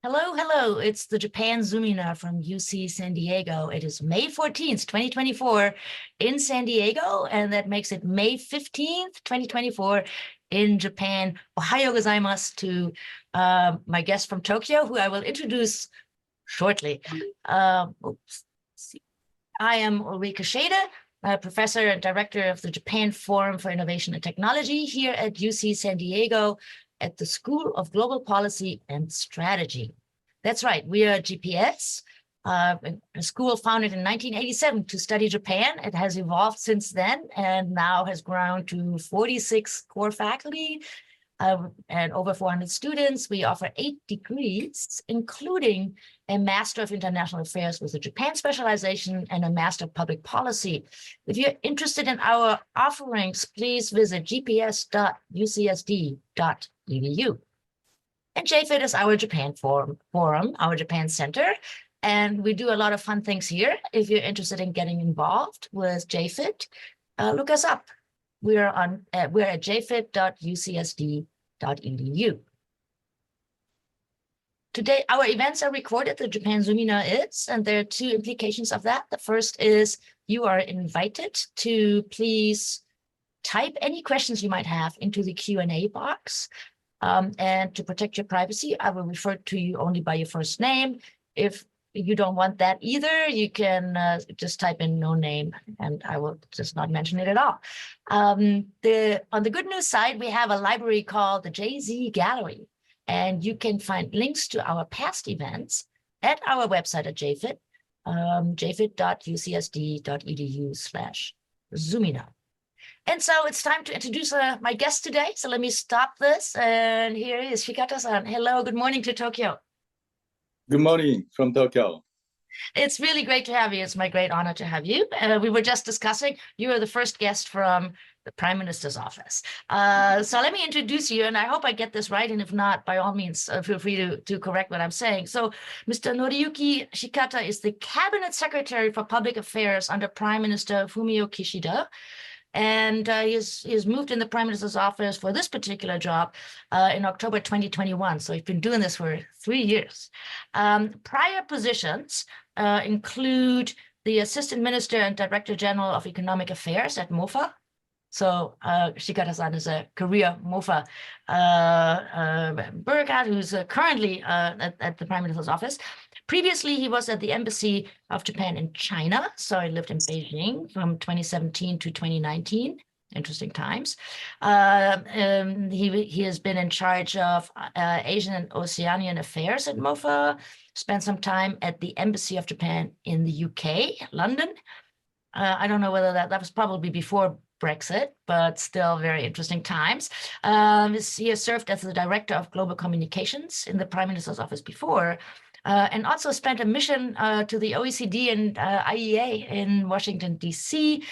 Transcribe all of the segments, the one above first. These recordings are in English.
Hello, hello. It's the Japan Zoomina from UC San Diego. It is May 14th, 2024 in San Diego, and that makes it May 15th, 2024 in Japan. Ohayo gozaimasu to my guest from Tokyo, who I will introduce shortly. I am Noriyuki Shikata, a professor and director of the Japan Forum for Innovation and Technology here at UC San Diego at the School of Global Policy and Strategy. That's right, we are GPS, a school founded in 1987 to study Japan. It has evolved since then and now has grown to 46 core faculty and over 400 students. We offer 8 degrees, including a Master of International Affairs with a Japan specialization and a Master of Public Policy. If you're interested in our offerings, please visit gps.ucsd.edu. And JFIT is our Japan forum, our Japan center, and we do a lot of fun things here. If you're interested in getting involved with JFIT, look us up. We're at jfit.ucsd.edu. Today, our events are recorded. The Japan Zoomina is, and there are 2 implications of that. The first is you are invited to please type any questions you might have into the Q&A box. And to protect your privacy, I will refer to you only by your first name. If you don't want that either, you can just type in no name, and I will just not mention it at all. On the good news side, we have a library called the JZ Gallery, and you can find links to our past events at our website at JFIT, jfit.ucsd.edu/Zoomina. And so it's time to introduce my guest today. So let me stop this. And here is Shikata-san. Hello, good morning to Tokyo. Good morning from Tokyo. It's really great to have you. It's my great honor to have you. We were just discussing, you are the first guest from the Prime Minister's office. So let me introduce you, and I hope I get this right. And if not, by all means, feel free to correct what I'm saying. So Mr. Noriyuki Shikata is the Cabinet Secretary for Public Affairs under Prime Minister Fumio Kishida. And he's moved in the Prime Minister's office for this particular job in October 2021. So he's been doing this for 3 years. Prior positions include the Assistant Minister and Director General of Economic Affairs at MOFA. So Shikata-san is a career MOFA bureaucrat who's currently at the Prime Minister's office. Previously, he was at the Embassy of Japan in China. So he lived in Beijing from 2017 to 2019. Interesting times. He has been in charge of Asian and Oceanian affairs at MOFA, spent some time at the Embassy of Japan in the UK, London. I don't know whether that was probably before Brexit, but still very interesting times. He has served as the Director of Global Communications in the Prime Minister's office before, and also spent a mission to the OECD and IEA in Washington, D.C.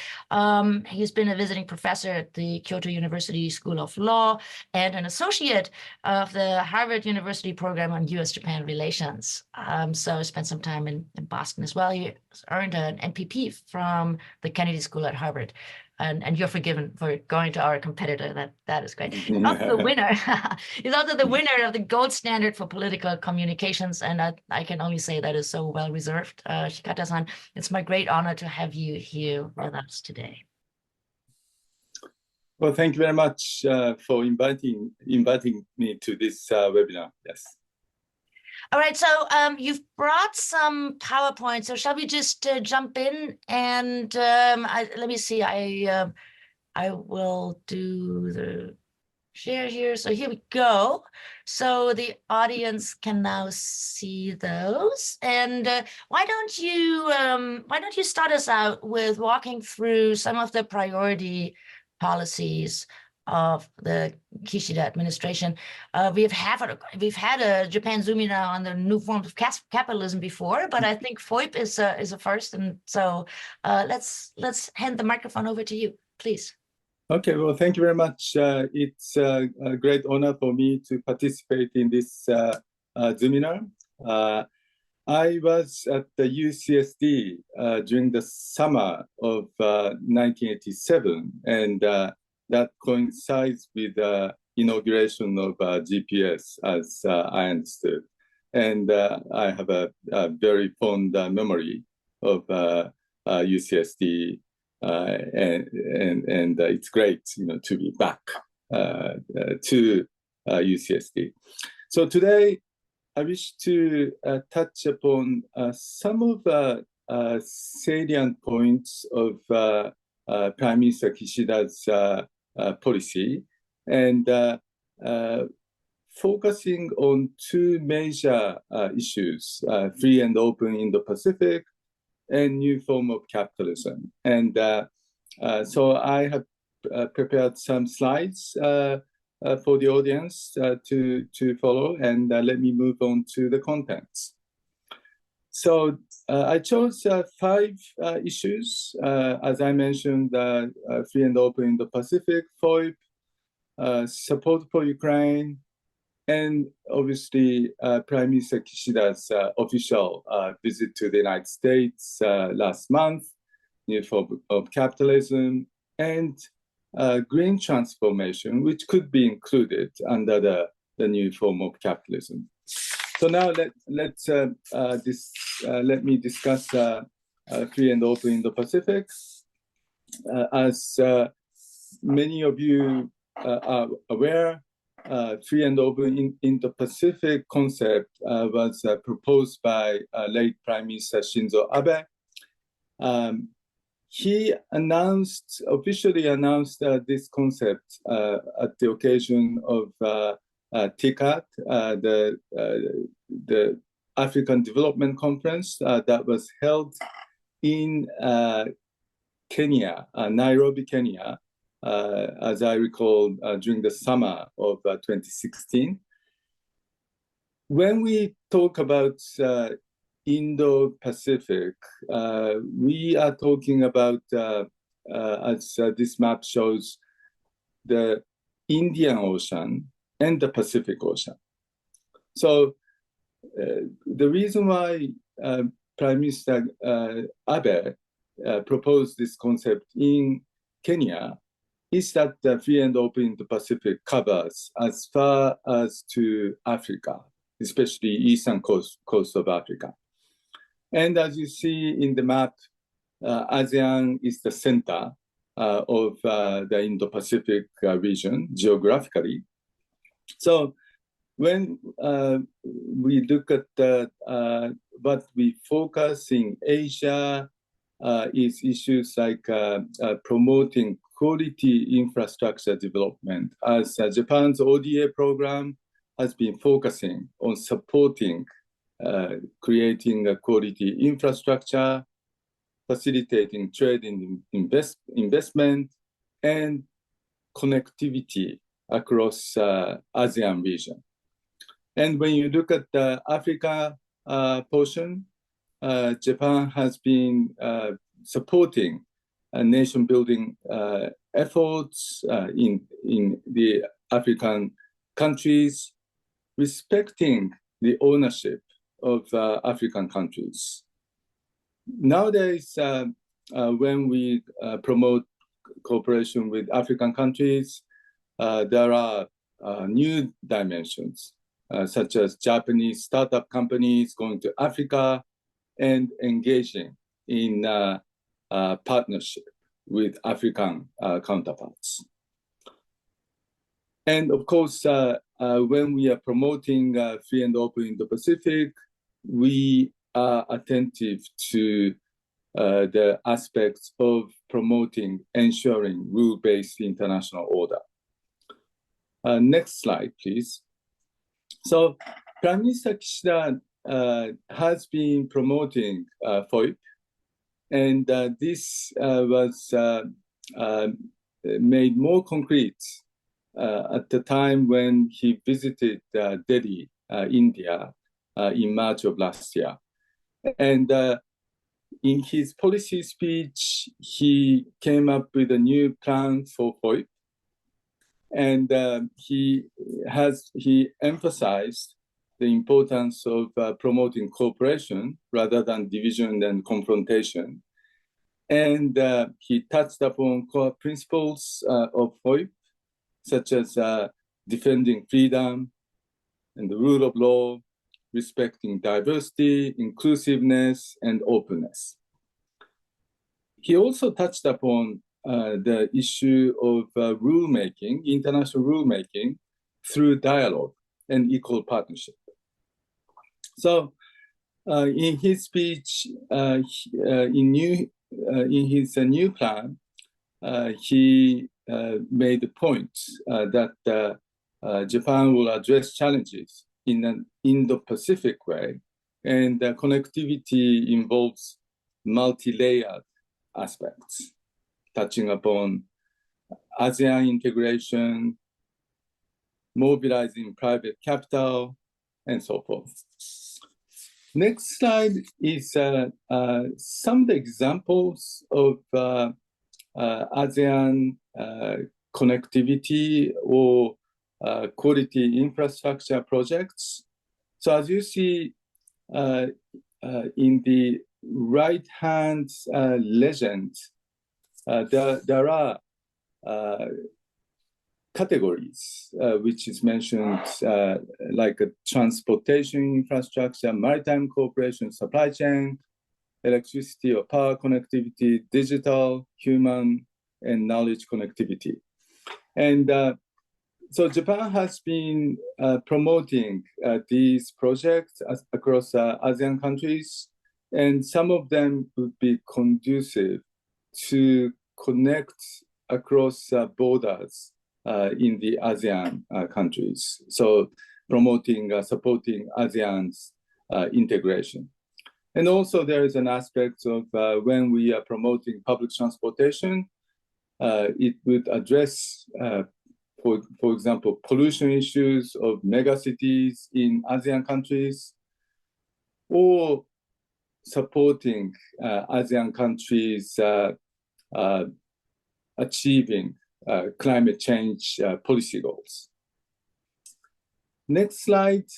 He's been a visiting professor at the Kyoto University School of Law and an associate of the Harvard University Program on U.S.-Japan Relations. So spent some time in Boston as well. He earned an MPP from the Kennedy School at Harvard. And you're forgiven for going to our competitor. That is great. He's also the winner. He's also the winner of the gold standard for political communications, and I can only say that is so well reserved. Shikata-san, it's my great honor to have you here with us today. Well, thank you very much for inviting me to this webinar. Yes. All right, so you've brought some PowerPoint, so shall we just jump in? And let me see, I will do the share here. So here we go. So the audience can now see those. And why don't you start us out with walking through some of the priority policies of the Kishida administration. We've had a Japan Zoomina on the new forms of capitalism before, but I think FOIP is a first, and so let's hand the microphone over to you, please. Okay, well, thank you very much. It's a great honor for me to participate in this Zoomina. I was at the UCSD during the summer of 1987, and that coincides with the inauguration of GPS, as I understood. And I have a very fond memory of UCSD, and it's great, to be back to UCSD. So today, I wish to touch upon some of the salient points of Prime Minister Kishida's policy, and focusing on two major issues, free and open Indo-Pacific and new form of capitalism. And so I have prepared some slides for the audience to follow, and let me move on to the contents. So I chose 5 issues, as I mentioned, free and open in the Pacific, FOIP, support for Ukraine, and obviously Prime Minister Kishida's official visit to the United States last month, new form of capitalism, and green transformation, which could be included under the new form of capitalism. So now let me discuss free and open Indo-Pacific. As many of you are aware, free and open Indo-Pacific concept was proposed by late Prime Minister Shinzo Abe. He officially announced this concept at the occasion of TICAD, the African Development Conference that was held in Kenya, Nairobi, Kenya, as I recall, during the summer of 2016. When we talk about Indo-Pacific, we are talking about, as this map shows, the Indian Ocean and the Pacific Ocean. So the reason why Prime Minister Abe proposed this concept in Kenya is that the free and open Indo-Pacific covers as far as to Africa, especially eastern coast of Africa. And as you see in the map, ASEAN is the center of the Indo-Pacific region geographically. So when we look at what we focus in Asia, is issues like promoting quality infrastructure development, as Japan's ODA program has been focusing on supporting creating a quality infrastructure, facilitating trade and investment, and connectivity across ASEAN region. And when you look at the Africa portion, Japan has been supporting nation-building efforts in the African countries, respecting the ownership of African countries. Nowadays, when we promote cooperation with African countries, there are new dimensions, such as Japanese startup companies going to Africa and engaging in partnership with African counterparts. And of course, when we are promoting free and open Indo-Pacific, we are attentive to the aspects of promoting, ensuring rule-based international order. Next slide, please. So Prime Minister Kishida has been promoting FOIP, and this was made more concrete at the time when he visited Delhi, India, in March of last year. And in his policy speech, he came up with a new plan for FOIP. And he emphasized the importance of promoting cooperation rather than division and confrontation. And he touched upon core principles of FOIP, such as defending freedom and the rule of law, respecting diversity, inclusiveness, and openness. He also touched upon the issue of rulemaking, international rulemaking, through dialogue and equal partnership. So, in his speech, in his new plan, he made the point that Japan will address challenges in an Indo-Pacific way, and connectivity involves multi-layered aspects, touching upon ASEAN integration, mobilizing private capital, and so forth. Next slide is some of the examples of ASEAN connectivity or quality infrastructure projects. So as you see in the right-hand legend, there are categories which is mentioned like transportation infrastructure, maritime cooperation, supply chain, electricity or power connectivity, digital, human, and knowledge connectivity. And so Japan has been promoting these projects across ASEAN countries, and some of them would be conducive to connect across borders in the ASEAN countries. So promoting, supporting ASEAN's integration. And also there is an aspect of when we are promoting public transportation, it would address, for example, pollution issues of megacities in ASEAN countries, or supporting ASEAN countries achieving climate change policy goals. Next slide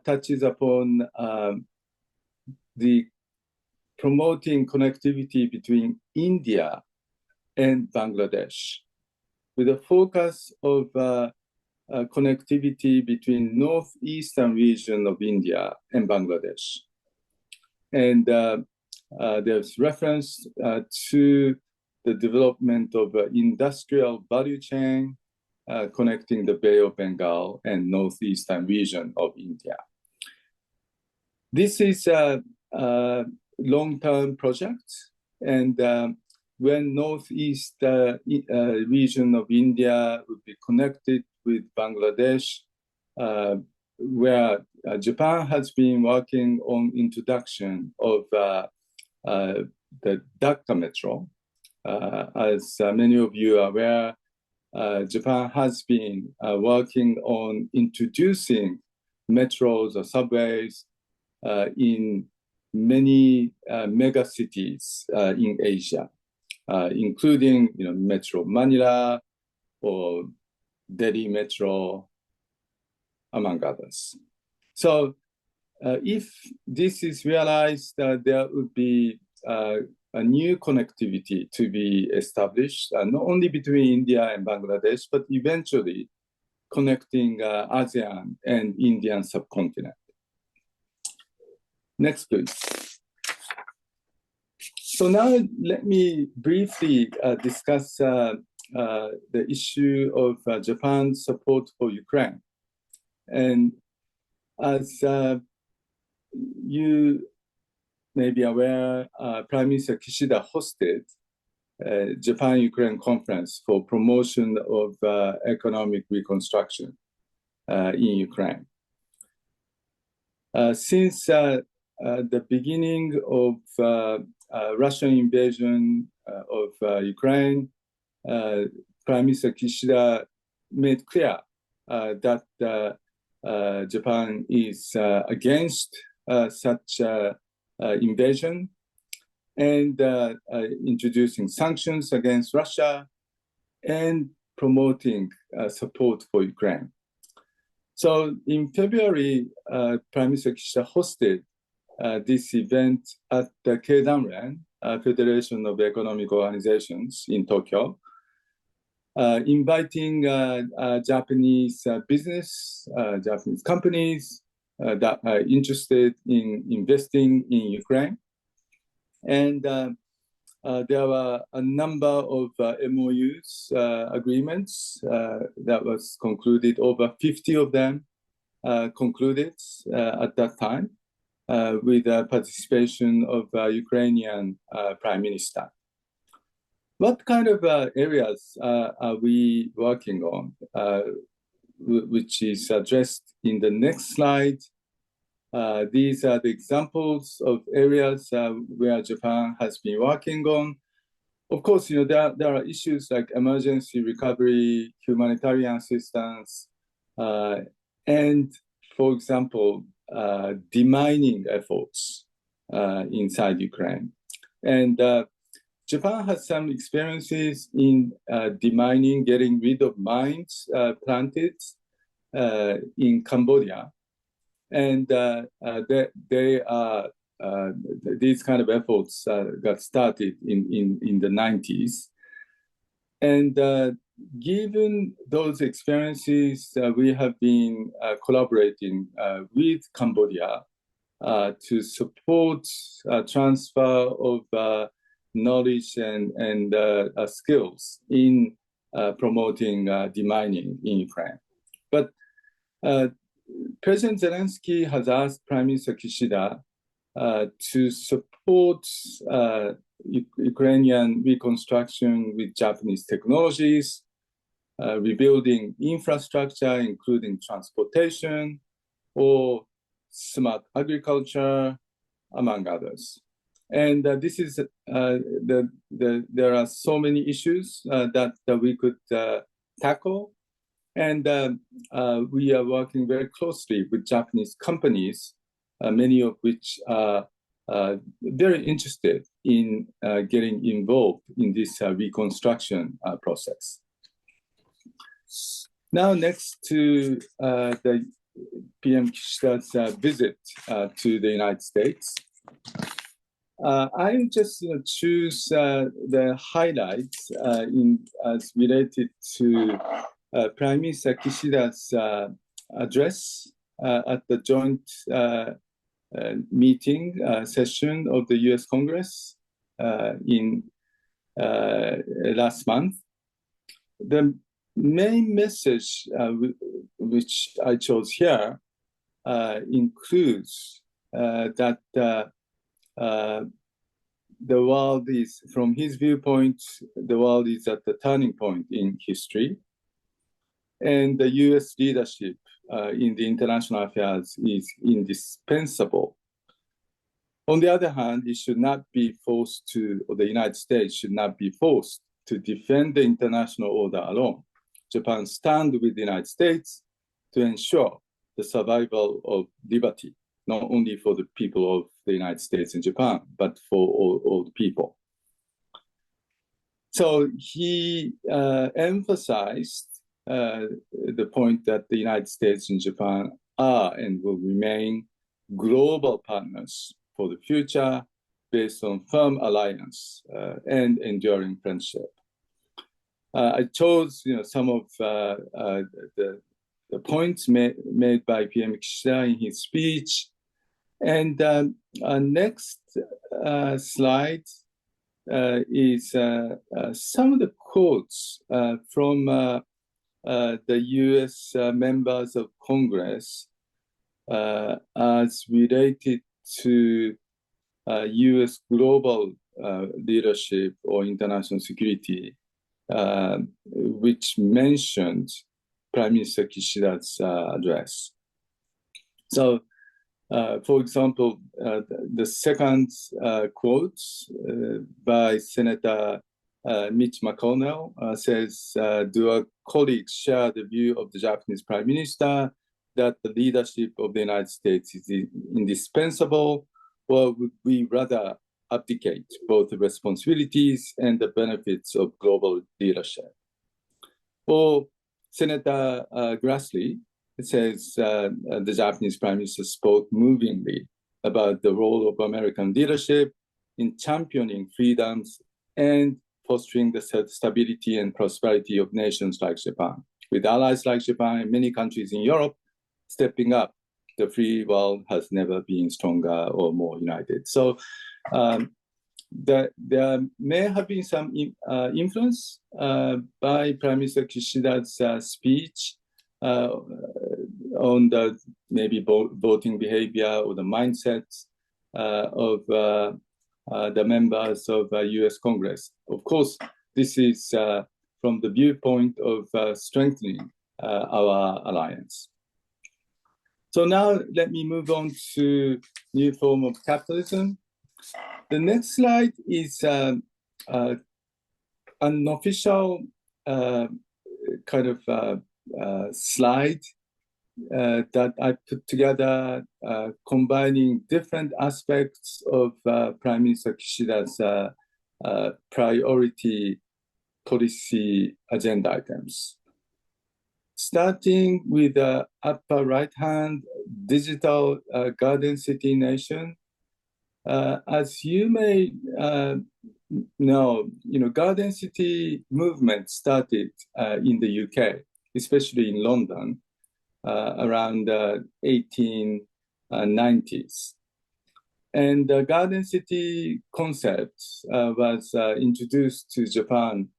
touches upon the promoting connectivity between India and Bangladesh, with a focus of connectivity between northeastern region of India and Bangladesh. And there's reference to the development of industrial value chain connecting the Bay of Bengal and northeastern region of India. This is a long-term project, and when northeast region of India would be connected with Bangladesh, where Japan has been working on introduction of the Dhaka Metro. As many of you are aware, Japan has been working on introducing metros or subways in many mega cities in Asia, including Metro Manila or Delhi Metro, among others. So if this is realized, there would be a new connectivity to be established, not only between India and Bangladesh, but eventually connecting ASEAN and Indian subcontinent. Next, please. So now let me briefly discuss the issue of Japan's support for Ukraine. And as you may be aware, Prime Minister Kishida hosted Japan-Ukraine conference for promotion of economic reconstruction in Ukraine. Since the beginning of Russian invasion of Ukraine, Prime Minister Kishida made clear that Japan is against such invasion and introducing sanctions against Russia and promoting support for Ukraine. So in February, Prime Minister Kishida hosted this event at the Keidanren, Federation of Economic Organizations in Tokyo, inviting Japanese business, Japanese companies, that are interested in investing in Ukraine. And there were a number of MOUs, agreements that was concluded, over 50 of them concluded at that time with the participation of Ukrainian Prime Minister. What kind of areas are we working on, which is addressed in the next slide? These are the examples of areas where Japan has been working on. Of course, there are issues like emergency recovery, humanitarian assistance, and, for example, demining efforts inside Ukraine. And Japan has some experiences in demining, getting rid of mines planted in Cambodia. And these kind of efforts got started in the 90s. And given those experiences, we have been collaborating with Cambodia to support transfer of knowledge and skills in promoting demining in Ukraine. But President Zelensky has asked Prime Minister Kishida to support Ukrainian reconstruction with Japanese technologies, rebuilding infrastructure, including transportation or smart agriculture, among others. And this is there are so many issues that we could tackle. And we are working very closely with Japanese companies, many of which are very interested in getting involved in this reconstruction process. Now, next to the PM Kishida's visit to the United States, I just choose the highlights as related to Prime Minister Kishida's address at the joint meeting session of the U.S. Congress in last month. The main message which I chose here includes that the world is, from his viewpoint, the world is at the turning point in history. And the U.S. leadership in the international affairs is indispensable. On the other hand, it should not be forced to, or the United States should not be forced to defend the international order alone. Japan stands with the United States to ensure the survival of liberty, not only for the people of the United States and Japan, but for all the people. So he emphasized the point that the United States and Japan are and will remain global partners for the future based on firm alliance and enduring friendship. I chose some of the points made by PM Kishida in his speech. And next slide is some of the quotes from the US members of Congress as related to US global leadership or international security, which mentioned Prime Minister Kishida's address. So, for example, the second quote by Senator Mitch McConnell says, do our colleagues share the view of the Japanese Prime Minister that the leadership of the United States is indispensable, or would we rather abdicate both the responsibilities and the benefits of global leadership? Or Senator Grassley says the Japanese Prime Minister spoke movingly about the role of American leadership in championing freedoms and fostering the stability and prosperity of nations like Japan, with allies like Japan and many countries in Europe stepping up the free world has never been stronger or more united. So there may have been some influence by Prime Minister Kishida's speech on the maybe voting behavior or the mindsets of the members of US Congress. Of course, this is from the viewpoint of strengthening our alliance. So now let me move on to new form of capitalism. The next slide is an official kind of slide that I put together, combining different aspects of Prime Minister Kishida's priority policy agenda items. Starting with the upper right hand, digital garden city nation. As you may know, garden city movement started in the UK, especially in London, around 1890s. And the garden city concept was introduced to Japan,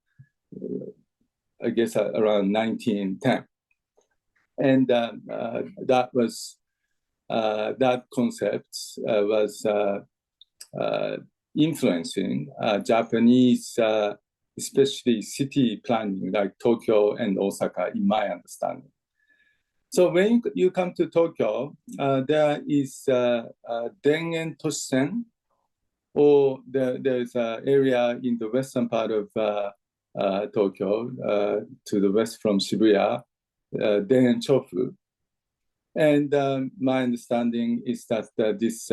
I guess, around 1910. And that concept was influencing Japanese, especially city planning, like Tokyo and Osaka, in my understanding. So when you come to Tokyo, there is Dengen Toshisen, or there's an area in the western part of Tokyo, to the west from Shibuya, Dengen Chofu. And my understanding is that this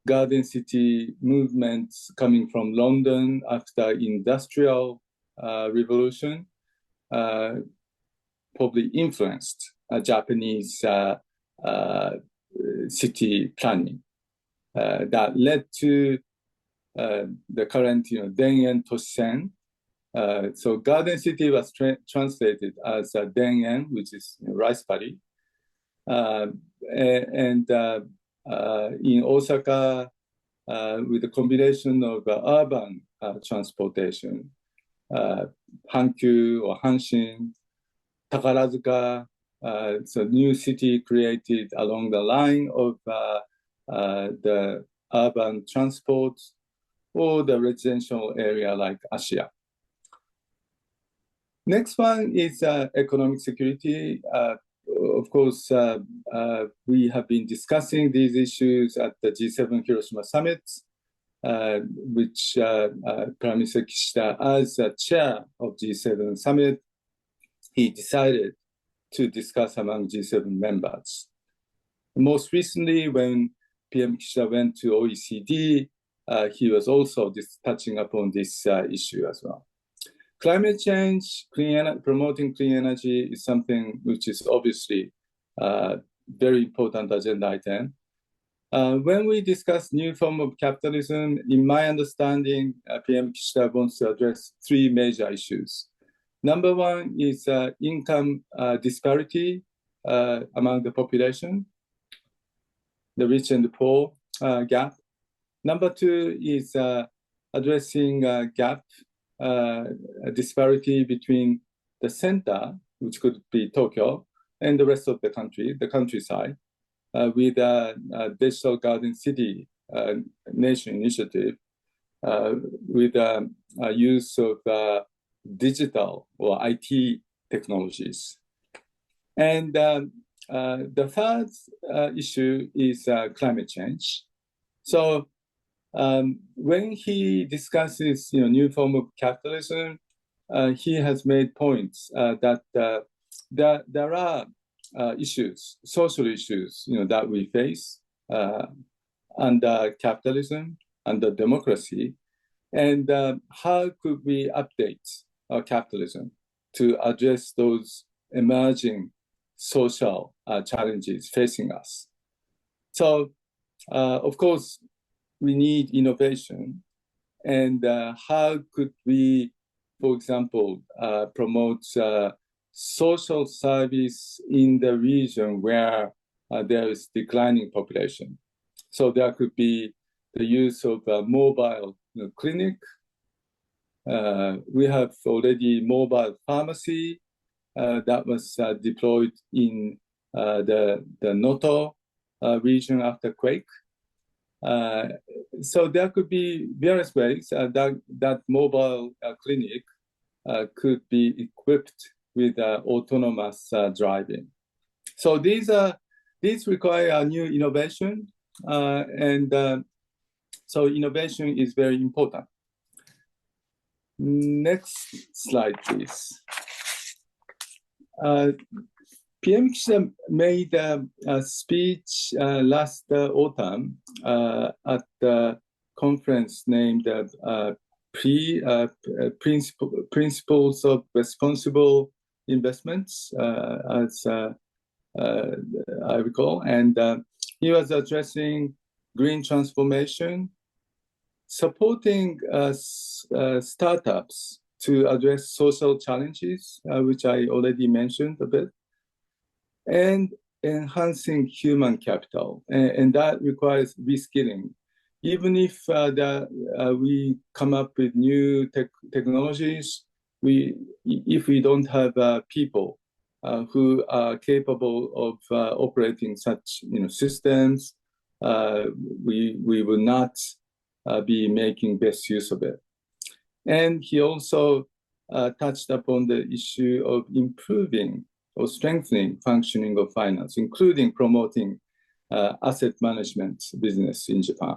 garden city movement coming from London after industrial revolution probably influenced Japanese city planning that led to the current Dengen Toshisen. So garden city was translated as Dengen, which is rice paddy. And in Osaka, with a combination of urban transportation, Hankyu or Hanshin, Takarazuka, so new city created along the line of the urban transport or the residential area like Asia. Next one is economic security. Of course, we have been discussing these issues at the G7 Hiroshima Summit, which Prime Minister Kishida, as chair of G7 Summit, he decided to discuss among G7 members. Most recently, when PM Kishida went to OECD, he was also touching upon this issue as well. Climate change, promoting clean energy is something which is obviously a very important agenda item. When we discuss new form of capitalism, in my understanding, PM Kishida wants to address three major issues. Number one is income disparity among the population, the rich and the poor gap. Number two is addressing gap disparity between the center, which could be Tokyo, and the rest of the country, the countryside, with a digital garden city nation initiative, with use of digital or IT technologies. And the third issue is climate change. So when he discusses new form of capitalism, he has made points that there are issues, social issues, that we face under capitalism, under democracy, and how could we update our capitalism to address those emerging social challenges facing us. So, of course, we need innovation, and how could we, for example, promote social service in the region where there is declining population. So there could be the use of a mobile clinic. We have already mobile pharmacy that was deployed in the Noto region after quake. So there could be various ways that mobile clinic could be equipped with autonomous driving. So these require a new innovation, and so innovation is very important. Next slide, please. PM Kishida made a speech last autumn at the conference named Principles of Responsible Investments, as I recall. And he was addressing green transformation, supporting startups to address social challenges, which I already mentioned a bit, and enhancing human capital. And that requires reskilling. Even if we come up with new technologies, if we don't have people who are capable of operating such systems, we will not be making best use of it. And he also touched upon the issue of improving or strengthening functioning of finance, including promoting asset management business in Japan.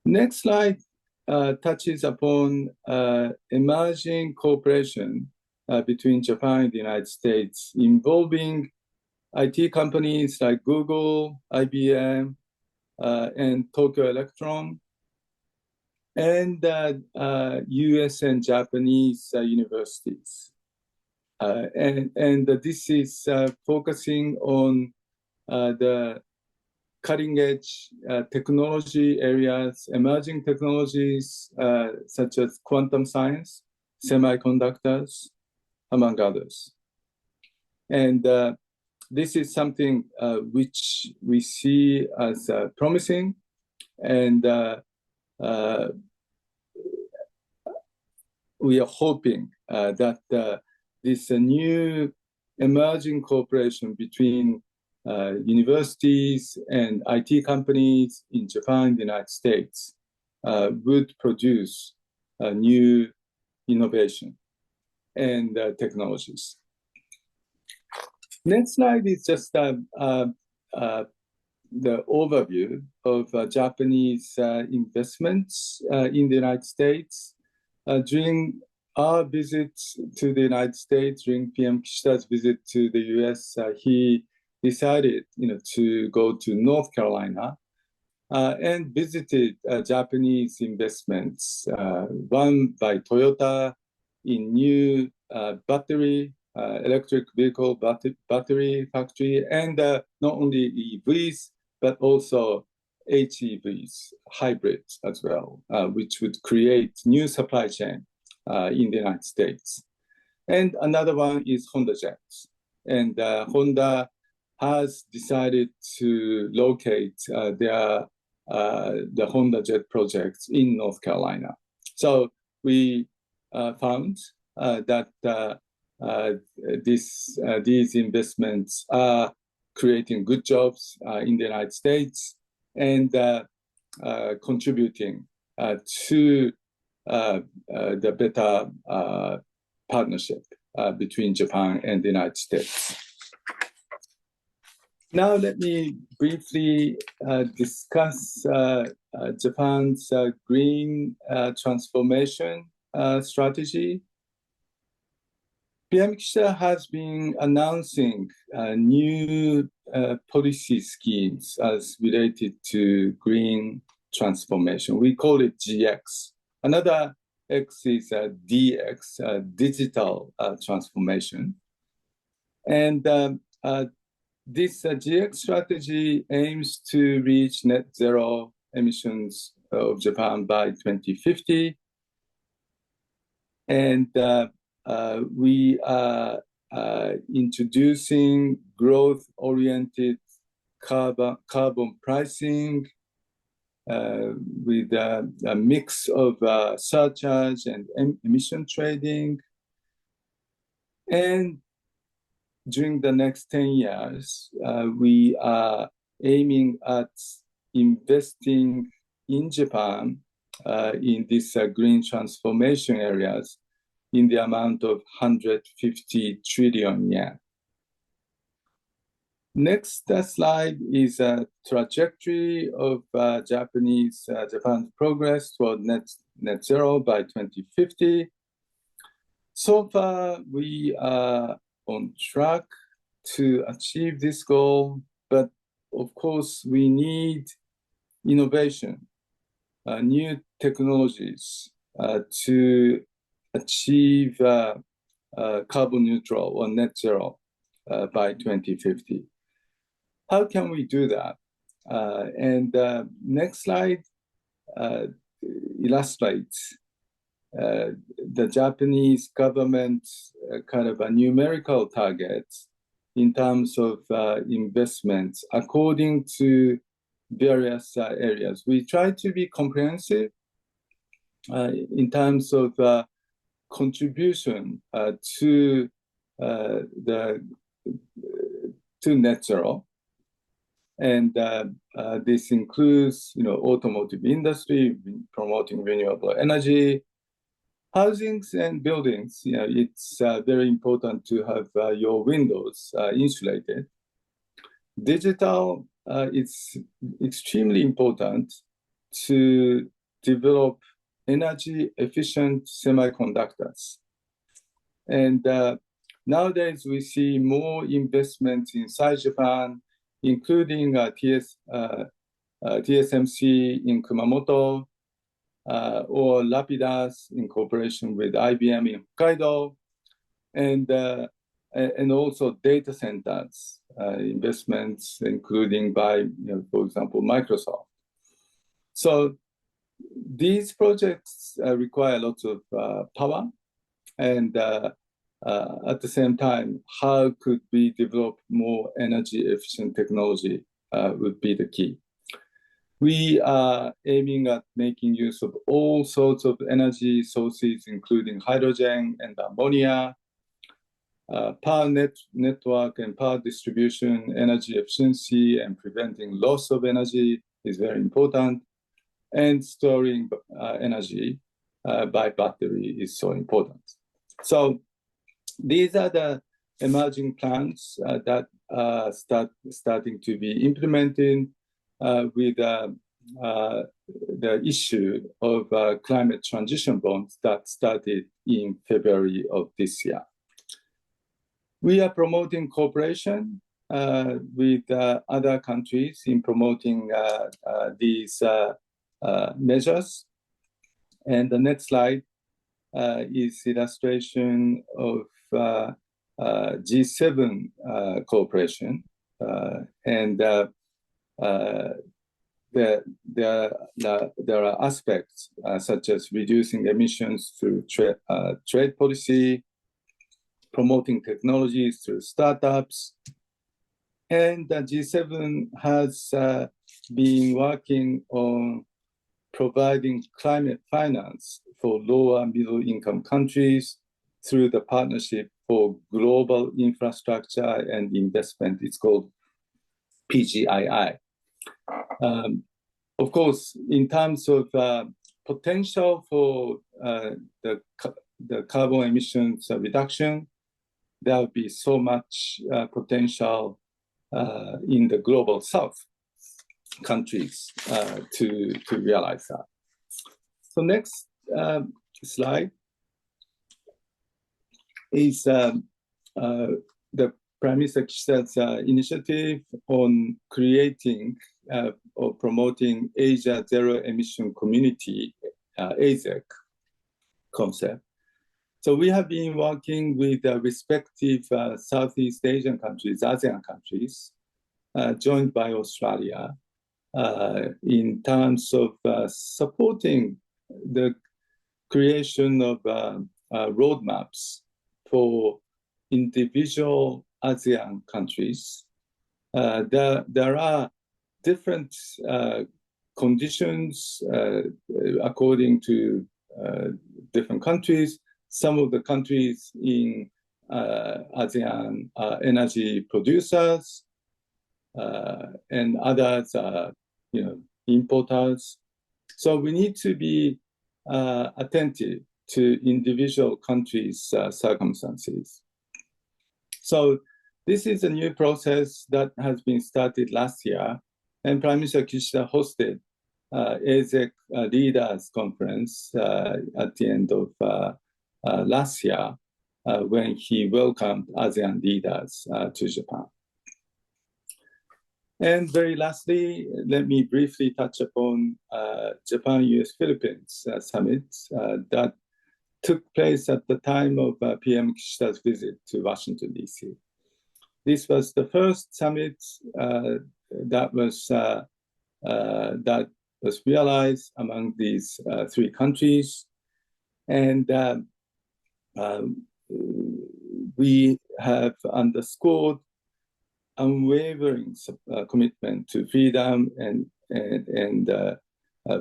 Next slide touches upon emerging cooperation between Japan and the United States, involving IT companies like Google, IBM, and Tokyo Electron, and US and Japanese universities. And this is focusing on the cutting edge technology areas, emerging technologies such as quantum science, semiconductors, among others. And this is something which we see as promising, and we are hoping that this new emerging cooperation between universities and IT companies in Japan and the United States would produce new innovation and technologies. Next slide is just the overview of Japanese investments in the United States. During our visit to the United States, during PM Kishida's visit to the US, he decided to go to North Carolina and visited Japanese investments, one by Toyota in new battery, electric vehicle battery factory, and not only EVs, but also HEVs, hybrids as well, which would create new supply chain in the United States. And another one is Honda Jets. And Honda has decided to locate the Honda Jet projects in North Carolina. So we found that these investments are creating good jobs in the United States and contributing to the better partnership between Japan and the United States. Now let me briefly discuss Japan's green transformation strategy. PM Kishida has been announcing new policy schemes as related to green transformation. We call it GX. Another X is DX, digital transformation. And this GX strategy aims to reach net zero emissions of Japan by 2050. And we are introducing growth-oriented carbon pricing with a mix of surcharge and emission trading. And during the next 10 years, we are aiming at investing in Japan in these green transformation areas in the amount of 150 trillion yen. Next slide is a trajectory of Japan's progress toward net zero by 2050. So far, we are on track to achieve this goal, but of course, we need innovation, new technologies to achieve carbon neutral or net zero by 2050. How can we do that? Next slide illustrates the Japanese government's kind of a numerical target in terms of investments according to various areas. We try to be comprehensive in terms of contribution to net zero, and this includes, automotive industry, promoting renewable energy, housings and buildings. It's very important to have your windows insulated. Digital, it's extremely important to develop energy efficient semiconductors. And nowadays we see more investments inside Japan, including TSMC in Kumamoto, or Lapidus in cooperation with IBM in Hokkaido, and also data centers investments, including by, for example, Microsoft. So these projects require lots of power, and at the same time, how could we develop more energy efficient technology would be the key. We are aiming at making use of all sorts of energy sources, including hydrogen and ammonia, power network and power distribution, energy efficiency, and preventing loss of energy is very important. And storing energy by battery is so important. So these are the emerging plans that are starting to be implemented with the issue of climate transition bonds that started in February of this year. We are promoting cooperation with other countries in promoting these measures. And the next slide is illustration of G7 cooperation. There are aspects such as reducing emissions through trade policy, promoting technologies through startups. And the G7 has been working on providing climate finance for lower and middle income countries through the Partnership for Global Infrastructure and Investment. It's called PGII. Of course, in terms of potential for the carbon emissions reduction, there will be so much potential in the global south countries to realize that. So next slide is the Prime Minister Kishida's initiative on creating or promoting Asia Zero Emission Community, AZEC concept. So we have been working with respective Southeast Asian countries, ASEAN countries, joined by Australia, in terms of supporting the creation of roadmaps for individual ASEAN countries, there are different conditions according to different countries. Some of the countries in ASEAN are energy producers, and others are, importers. So we need to be attentive to individual countries' circumstances. So this is a new process that has been started last year, and Prime Minister Kishida hosted ASEC Leaders Conference at the end of last year when he welcomed ASEAN leaders to Japan. And very lastly, let me briefly touch upon Japan-US-Philippines summit that took place at the time of PM Kishida's visit to Washington, D.C. This was the first summit that was realized among these three countries. And we have underscored unwavering commitment to freedom and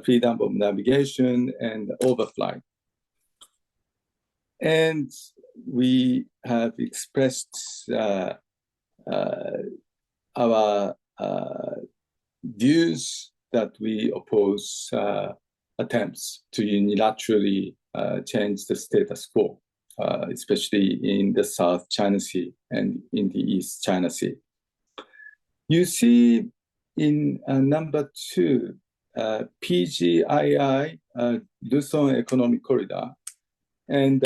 freedom of navigation and overflight. And we have expressed our views that we oppose attempts to unilaterally change the status quo, especially in the South China Sea and in the East China Sea. You see in number 2, PGII, Luzon Economic Corridor. And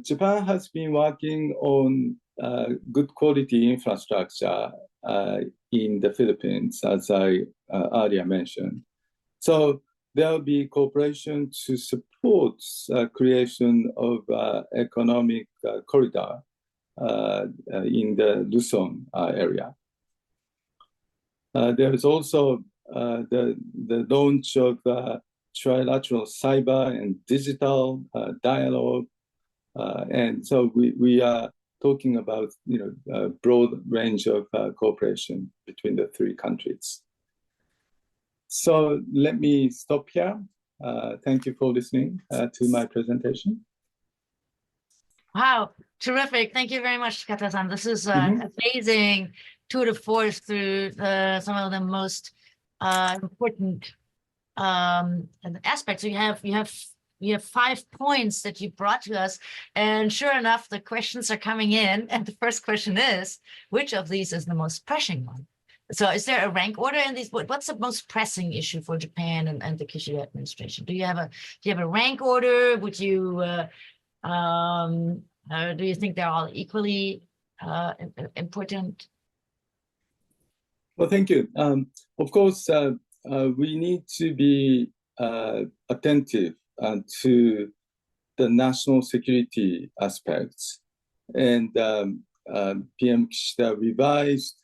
Japan has been working on good quality infrastructure in the Philippines, as I earlier mentioned. So there will be cooperation to support creation of economic corridor in the Luzon area. There is also the launch of trilateral cyber and digital dialogue. And so we are talking about a broad range of cooperation between the three countries. So let me stop here. Thank you for listening to my presentation. Wow, terrific. Thank you very much, Shikata-san. This is amazing tour de force through some of the most important aspects. You have 5 points that you brought to us, and sure enough, the questions are coming in. And the first question is, which of these is the most pressing one? So, is there a rank order in these? What's the most pressing issue for Japan and the Kishida administration? Do you have a rank order? Would you do you think they're all equally important? Well, thank you. Of course, we need to be attentive to the national security aspects. And PM Kishida revised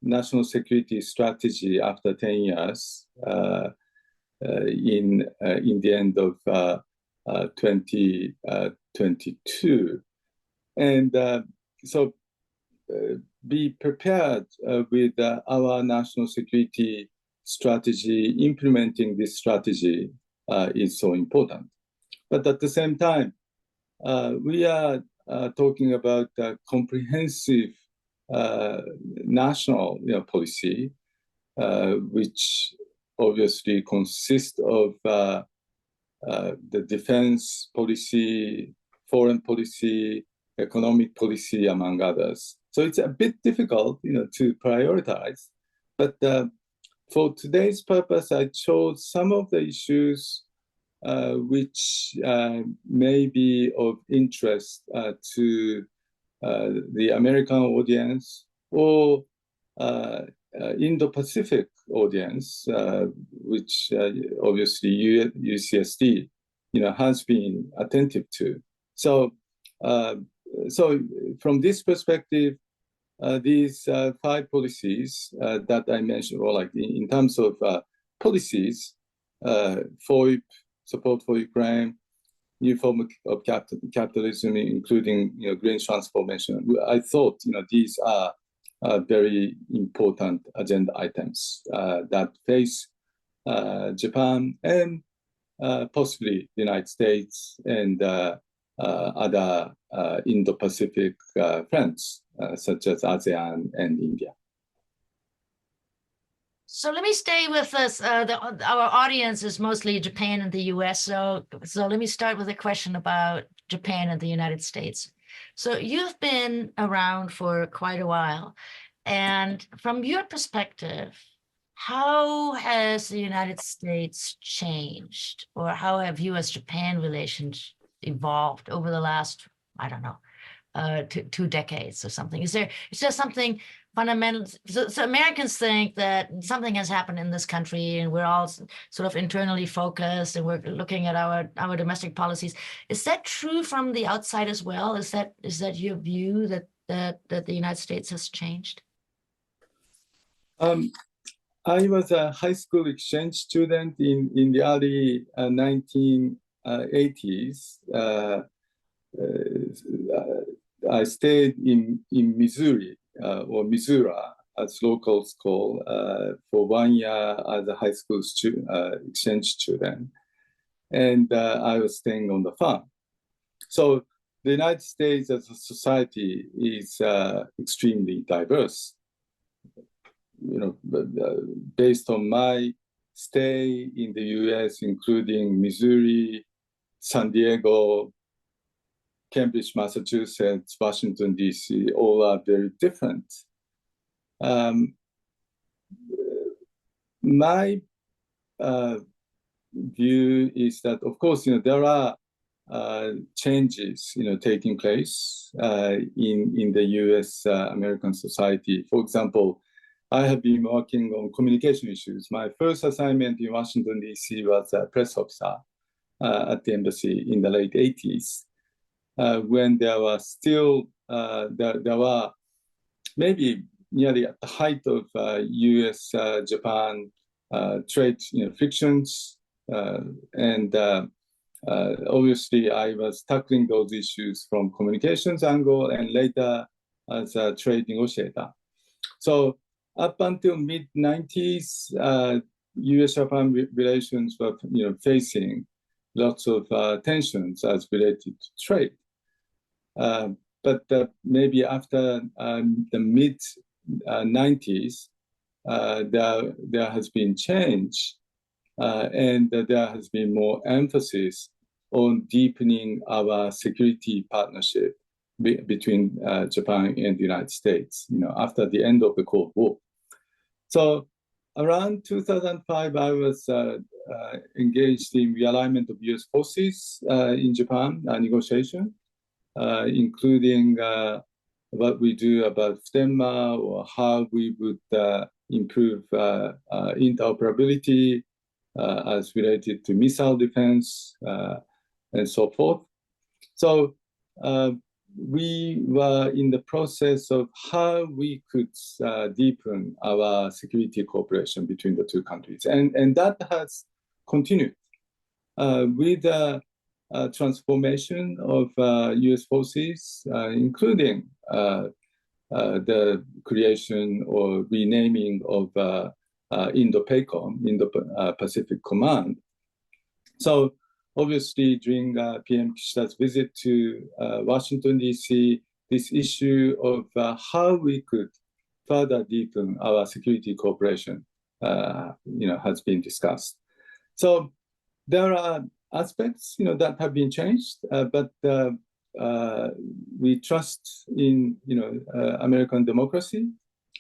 national security strategy after 10 years in the end of 2022. And so be prepared with our national security strategy. Implementing this strategy is so important. But at the same time, we are talking about a comprehensive national policy, which obviously consists of the defense policy, foreign policy, economic policy, among others. So it's a bit difficult, to prioritize. But for today's purpose, I chose some of the issues which may be of interest to the American audience or Indo-Pacific audience, which obviously UCSD, has been attentive to. So, so from this perspective, these 5 policies that I mentioned, or like in terms of policies, FOIP, support for Ukraine, new form of capitalism, including green transformation. I thought these are very important agenda items that face Japan and possibly the United States and other Indo-Pacific friends such as ASEAN and India. So let me stay with this. Our audience is mostly Japan and the US. So let me start with a question about Japan and the United States. So you've been around for quite a while. And from your perspective, how has the United States changed, or how have US-Japan relations evolved over the last, I don't know, two decades or something? Is there something fundamental? So Americans think that something has happened in this country and we're all sort of internally focused and we're looking at our domestic policies. Is that true from the outside as well? Is that your view that the United States has changed? I was a high school exchange student in the early 1980s. I stayed in Missouri or Missouri, as locals call, for 1 year as a high school exchange student. And I was staying on the farm. So the United States as a society is extremely diverse. Based on my stay in the US, including Missouri, San Diego, Cambridge, Massachusetts, Washington, D.C., all are very different. My view is that, of course, there are changes, taking place in the U.S. American society. For example, I have been working on communication issues. My first assignment in Washington, D.C. was a press officer at the embassy in the late 80s, when there was still, there were maybe nearly at the height of U.S.-Japan trade frictions. And obviously, I was tackling those issues from communications angle and later as a trade negotiator. So up until mid-90s, U.S.-Japan relations were facing lots of tensions as related to trade. But maybe after the mid-90s, there has been change, and there has been more emphasis on deepening our security partnership between Japan and the United States, after the end of the Cold War. So around 2005, I was engaged in realignment of U.S. forces in Japan, negotiation, including what we do about FTEMA or how we would improve interoperability as related to missile defense and so forth. So we were in the process of how we could deepen our security cooperation between the two countries. And that has continued with the transformation of U.S. forces, including the creation or renaming of Indo-PACOM, Indo-Pacific Command. So obviously, during PM Kishida's visit to Washington, D.C., this issue of how we could further deepen our security cooperation, has been discussed. So there are aspects, that have been changed, but we trust in, American democracy,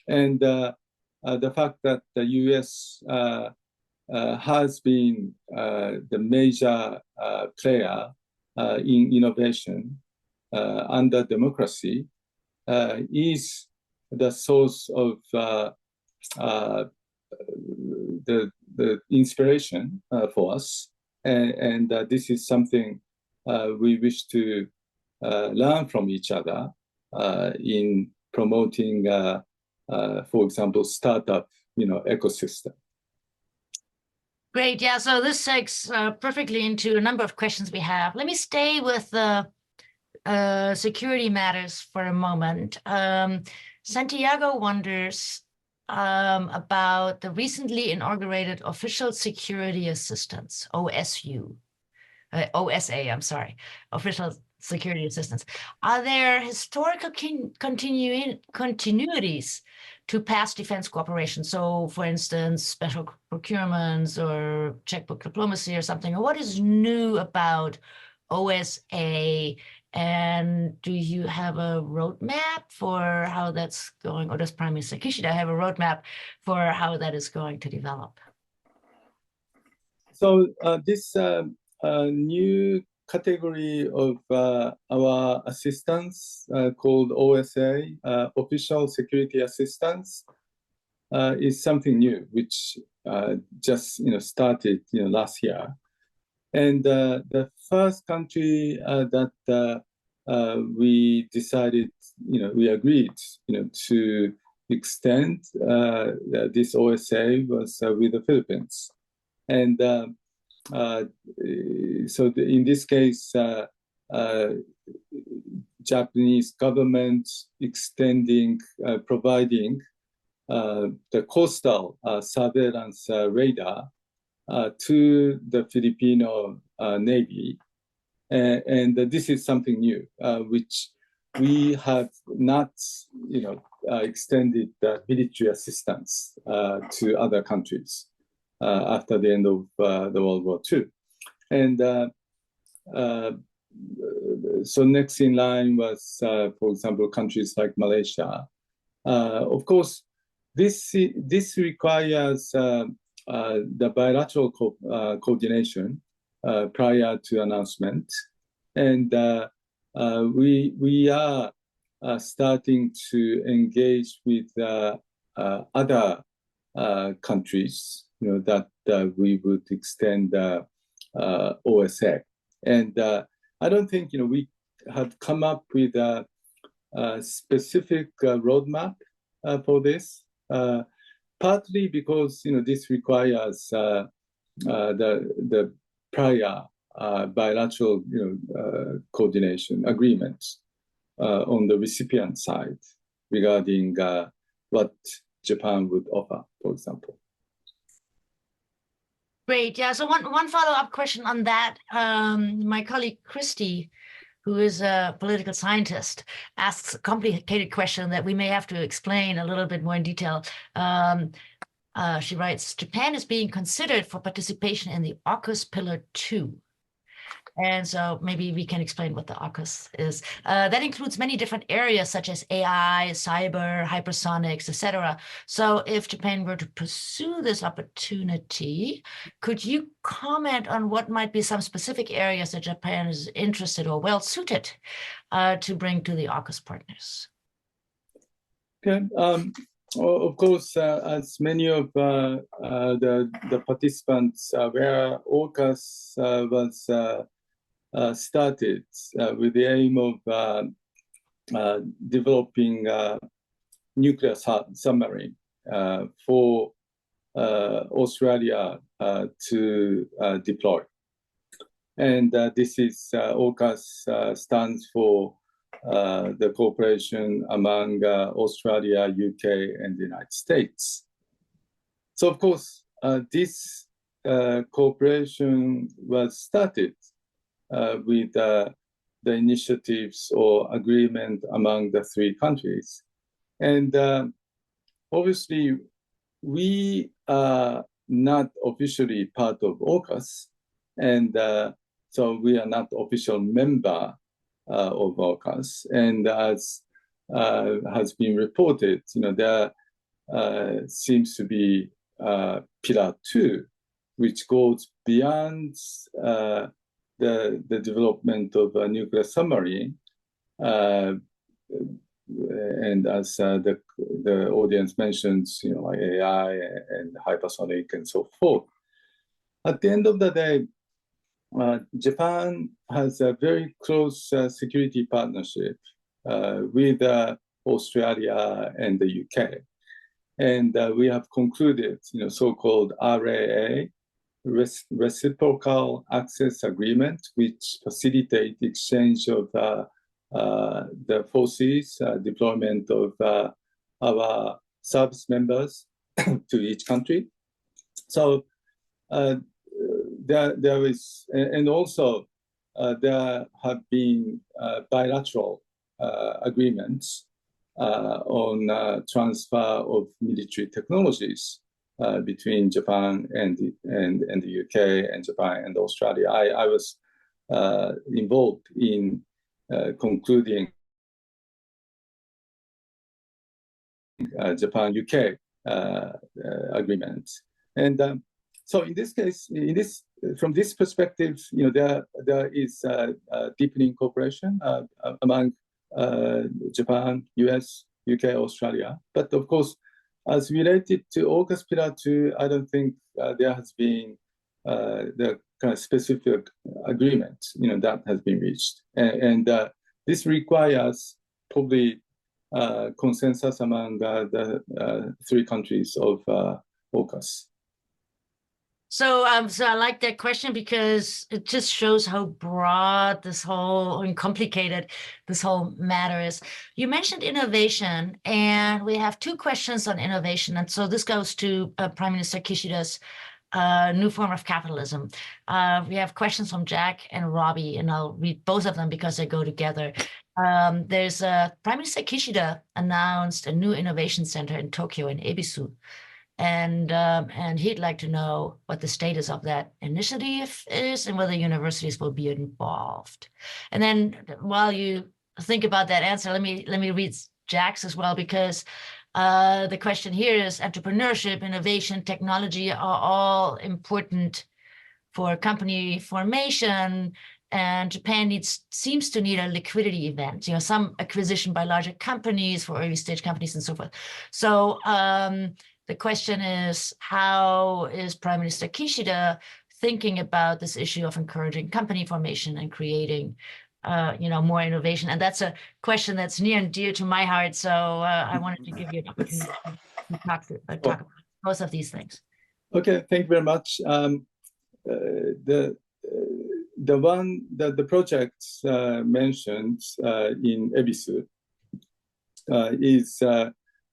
and the fact that the U.S. Has been the major player in innovation under democracy is the source of the inspiration for us. And this is something we wish to learn from each other in promoting, for example, startup, ecosystem. Great. Yeah. So this takes perfectly into a number of questions we have. Let me stay with the security matters for a moment. Santiago wonders about the recently inaugurated Official Security Assistance, OSU. OSA, I'm sorry, Official Security Assistance. Are there historical continuities to past defense cooperation? So, for instance, special procurements or checkbook diplomacy or something. Or what is new about OSA? And do you have a roadmap for how that's going? Or does Prime Minister Kishida have a roadmap for how that is going to develop? So this new category of our assistance called OSA, Official Security Assistance, is something new, which just started last year. And the first country that we decided, we agreed, to extend this OSA was with the Philippines. And so in this case, Japanese government extending, providing the coastal surveillance radar to the Filipino Navy. And this is something new, which we have not, extended military assistance to other countries after the end of the World War II. And so next in line was, for example, countries like Malaysia. Of course, this requires the bilateral coordination prior to announcement. And we are starting to engage with other countries, that we would extend OSA. And I don't think, we have come up with a specific roadmap for this. Partly because this requires the prior bilateral coordination agreements on the recipient side regarding what Japan would offer, for example. Great. Yeah. So one follow-up question on that. My colleague Christy, who is a political scientist, asks a complicated question that we may have to explain a little bit more in detail. She writes, Japan is being considered for participation in the AUKUS Pillar 2. And so maybe we can explain what the AUKUS is. That includes many different areas such as AI, cyber, hypersonics, etc. So if Japan were to pursue this opportunity, could you comment on what might be some specific areas that Japan is interested or well suited to bring to the AUKUS partners? Okay. Of course, as many of the participants aware, AUKUS was started with the aim of developing nuclear submarine for Australia to deploy. And this is AUKUS stands for the cooperation among Australia, UK, and the United States. So, of course, this cooperation was started with the initiatives or agreement among the three countries. And obviously, we are not officially part of AUKUS, and so we are not official member of AUKUS. And as has been reported, there seems to be Pillar 2, which goes beyond the development of a nuclear submarine. And as the audience mentions, like AI and hypersonic and so forth. At the end of the day, Japan has a very close security partnership with Australia and the UK. And we have concluded, so-called RAA, reciprocal access agreement, which facilitate exchange of the forces, deployment of our service members to each country. So there is, and also there have been bilateral agreements on transfer of military technologies between Japan and the UK and Japan and Australia. I was involved in concluding Japan-UK agreement, and so in this case, from this perspective, there is deepening cooperation among Japan, US, UK, Australia. But of course, as related to AUKUS Pillar 2, I don't think there has been the kind of specific agreement, that has been reached, and this requires probably consensus among the three countries of AUKUS. So I like that question because it just shows how broad this whole and complicated this whole matter is. You mentioned innovation, and we have two questions on innovation. And so this goes to Prime Minister Kishida's new form of capitalism. We have questions from Jack and Robbie, and I'll read both of them because they go together. There's Prime Minister Kishida announced a new innovation center in Tokyo in Ebisu. And he'd like to know what the status of that initiative is and whether universities will be involved. And then while you think about that answer, let me read Jack's as well, because the question here is entrepreneurship, innovation, technology are all important for company formation. And Japan seems to need a liquidity event, some acquisition by larger companies for early stage companies and so forth. So the question is, how is Prime Minister Kishida thinking about this issue of encouraging company formation and creating, more innovation? And that's a question that's near and dear to my heart. So I wanted to give you an opportunity to talk about both of these things. Okay, thank you very much. The project mentioned in Ebisu is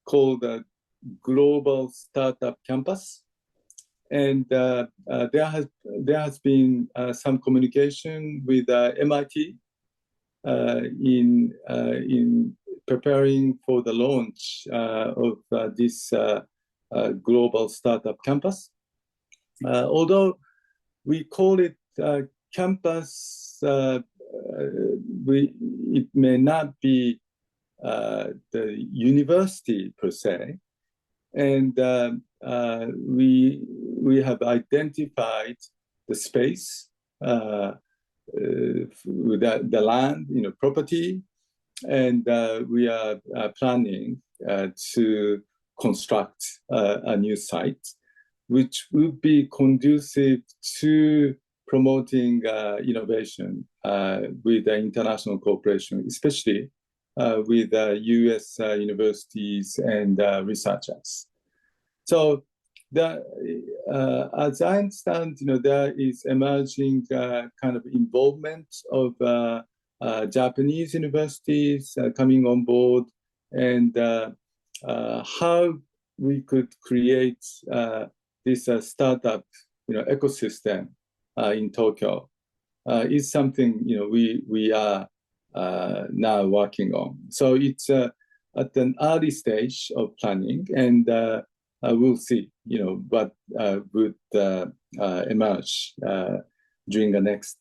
called Global Startup Campus, and there has been some communication with MIT in preparing for the launch of this Global Startup Campus. Although we call it campus, it may not be the university per se. And we have identified the space with the land, property, and we are planning to construct a new site, which will be conducive to promoting innovation with the international cooperation, especially with US universities and researchers. So as I understand, there is emerging kind of involvement of Japanese universities coming on board, and how we could create this startup ecosystem in Tokyo is something we are now working on. So it's at an early stage of planning, and we'll see, what would emerge during the next,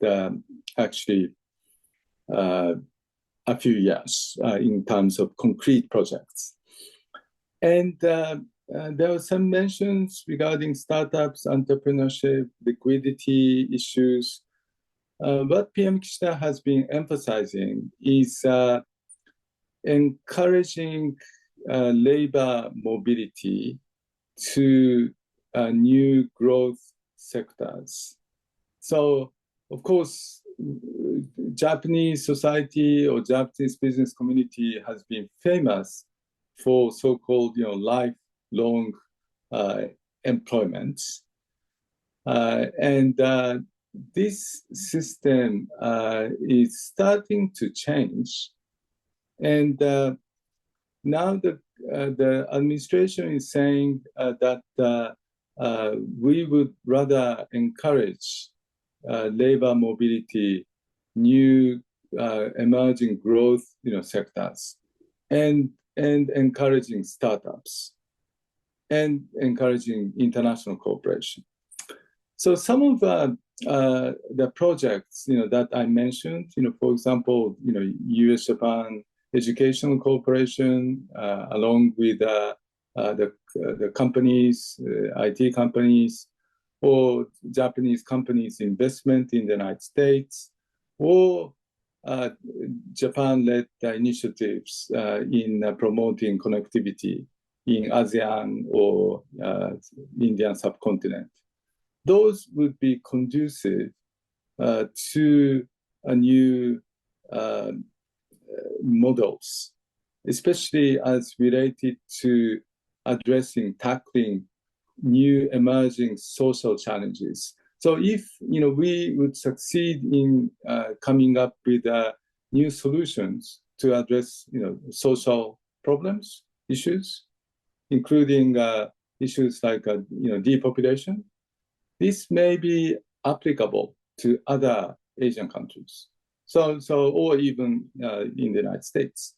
actually, a few years in terms of concrete projects. And there were some mentions regarding startups, entrepreneurship, liquidity issues. What PM Kishida has been emphasizing is encouraging labor mobility to new growth sectors. So, of course, Japanese society or Japanese business community has been famous for so-called, lifelong employment. And this system is starting to change. And now the administration is saying that we would rather encourage labor mobility, new emerging growth, sectors, and encouraging startups, and encouraging international cooperation. So some of the projects, that I mentioned, for example, U.S.-Japan educational cooperation, along with the companies, IT companies, or Japanese companies' investment in the United States, or Japan-led initiatives in promoting connectivity in ASEAN or Indian subcontinent. Those would be conducive to a new models, especially as related to tackling new emerging social challenges. So if we would succeed in coming up with new solutions to address social problems, issues, including issues like depopulation, this may be applicable to other Asian countries, or even in the United States.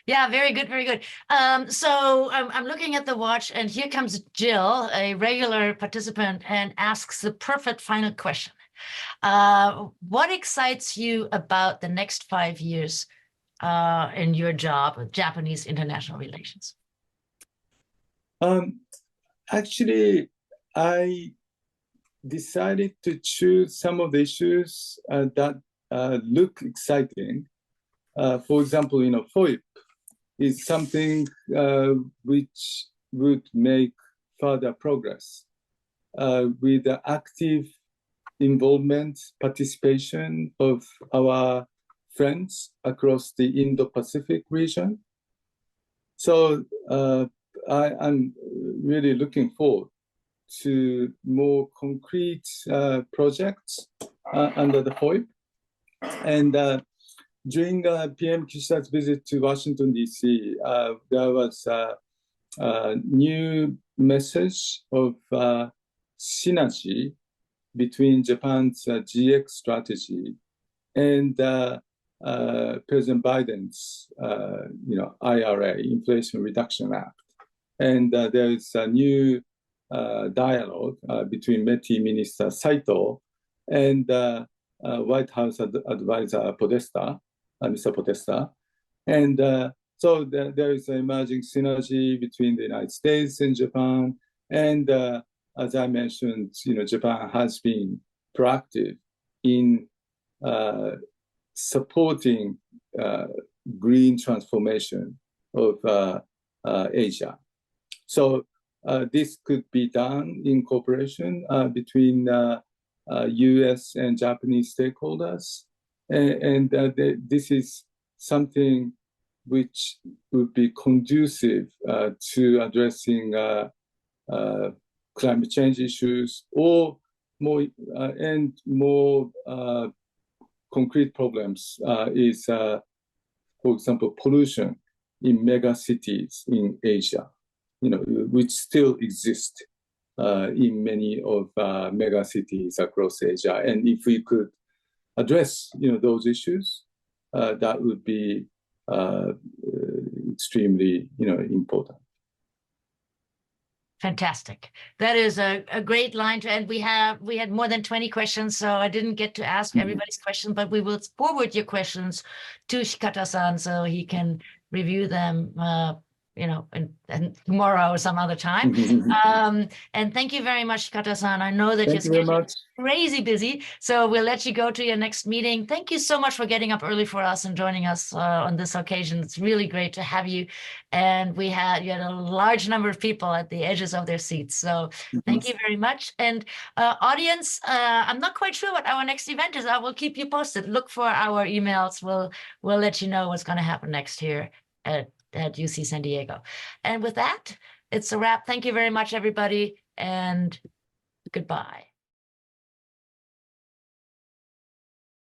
Yeah, very good, very good. So I'm looking at the watch, and here comes Jill, a regular participant, and asks the perfect final question. What excites you about the next 5 years in your job with Japanese international relations? Actually, I decided to choose some of the issues that look exciting. For example, FOIP is something which would make further progress with the active involvement, participation of our friends across the Indo-Pacific region. So I'm really looking forward to more concrete projects under the FOIP. And during PM Kishida's visit to Washington, D.C., there was a new message of synergy between Japan's GX strategy and President Biden's IRA, Inflation Reduction Act. And there is a new dialogue between METI Minister Saito and White House advisor Podesta, Mr. Podesta. And so there is an emerging synergy between the United States and Japan. And as I mentioned, Japan has been proactive in supporting green transformation of Asia. So this could be done in cooperation between US and Japanese stakeholders. And this is something which would be conducive to addressing climate change issues, or more concrete problems is, for example, pollution in mega cities in Asia, which still exist in many of mega cities across Asia. And if we could address, those issues, that would be extremely, important. Fantastic. That is a great line to end. We had more than 20 questions, so I didn't get to ask everybody's question, but we will forward your questions to Shikata-san so he can review them and tomorrow or some other time. And thank you very much, Shikata-san. I know that Thank you very much. Crazy busy, so we'll let you go to your next meeting. Thank you so much for getting up early for us and joining us on this occasion. It's really great to have you. And you had a large number of people at the edges of their seats. So thank you very much. And audience, I'm not quite sure what our next event is. I will keep you posted. Look for our emails. We'll let you know what's going to happen next here at UC San Diego. And with that, it's a wrap. Thank you very much, everybody. And Goodbye.